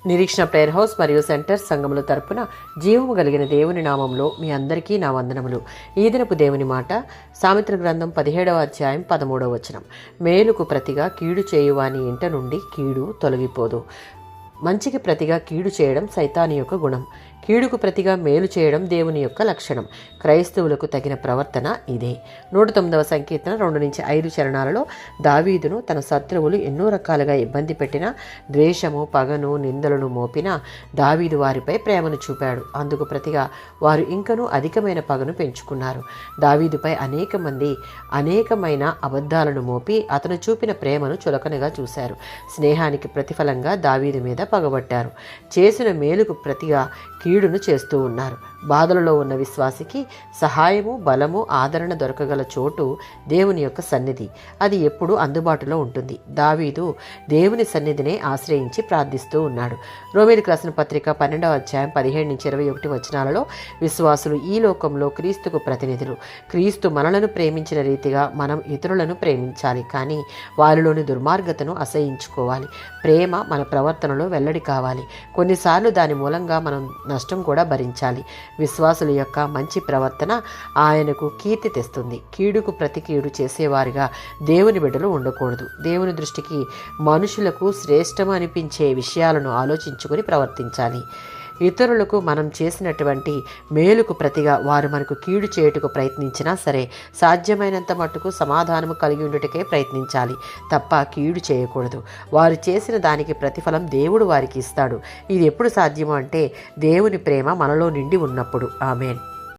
నిరీక్షణ prayer house మరియు centre సంఘముల తరపున జీవము కలిగిన దేవుని నామంలో మీ అందరికీ నా వందనములు. ఈ దినపు దేవుని మాట సామెతల గ్రంథం 17వ అధ్యాయం 13వ వచనం. మేలుకు ప్రతిగా కీడు చేయువాని ఇంట నుండి కీడు తొలగిపోదు. మంచికి ప్రతిగా కీడు చేయడం సైతాని యొక్క గుణం. కీడుకు ప్రతిగా మేలు చేయడం దేవుని యొక్క లక్షణం. క్రైస్తవులకు తగిన ప్రవర్తన ఇదే. 109వ సంకీర్తన 2-5 చరణాలలో దావీదును తన శత్రువులు ఎన్నో రకాలుగా ఇబ్బంది పెట్టినా, ద్వేషము, పగను, నిందలను మోపినా దావీదు వారిపై ప్రేమను చూపాడు. అందుకు ప్రతిగా వారు ఇంకనూ అధికమైన పగను పెంచుకున్నారు. దావీదుపై అనేకమైన అబద్ధాలను మోపి అతను చూపిన ప్రేమను చులకనగా చూశారు. స్నేహానికి ప్రతిఫలంగా దావీదు మీద పగబట్టారు. చేసిన మేలుకు ప్రతిగా కీడును చేస్తూ ఉన్నారు. బాధలలో ఉన్న విశ్వాసికి సహాయము, బలము, ఆదరణ దొరకగల చోటు దేవుని యొక్క సన్నిధి. అది ఎప్పుడూ అందుబాటులో ఉంటుంది. దావీదు దేవుని సన్నిధినే ఆశ్రయించి ప్రార్థిస్తూ ఉన్నాడు. రోమీయులకు రాసిన పత్రిక 12వ అధ్యాయం 17-21 వచనాలలో విశ్వాసులు ఈ లోకంలో క్రీస్తుకు ప్రతినిధులు. క్రీస్తు మనలను ప్రేమించిన రీతిగా మనం ఇతరులను ప్రేమించాలి, కానీ వారిలోని దుర్మార్గతను అసహించుకోవాలి. ప్రేమ మన ప్రవర్తనలో వెల్లడి కావాలి. కొన్నిసార్లు దాని మూలంగా మనం నష్టం కూడా భరించాలి. విశ్వాసుల యొక్క మంచి ప్రవర్తన ఆయనకు కీర్తి తెస్తుంది. కీడుకు ప్రతి కీడు చేసేవారిగా దేవుని బిడ్డలు ఉండకూడదు. దేవుని దృష్టికి మనుషులకు శ్రేష్టం అనిపించే విషయాలను ఆలోచించుకొని ప్రవర్తించాలి. ఇతరులకు మనం చేసినటువంటి మేలుకు ప్రతిగా వారు మనకు కీడు చేయుటకు ప్రయత్నించినా సరే సాధ్యమైనంత మట్టుకు సమాధానము కలిగి ఉండుటకే ప్రయత్నించాలి తప్ప కీడు చేయకూడదు. వారు చేసిన దానికి ప్రతిఫలం దేవుడు వారికి ఇస్తాడు. ఇది ఎప్పుడు సాధ్యమో అంటే దేవుని ప్రేమ మనలో నిండి ఉన్నప్పుడు. ఆమేన్.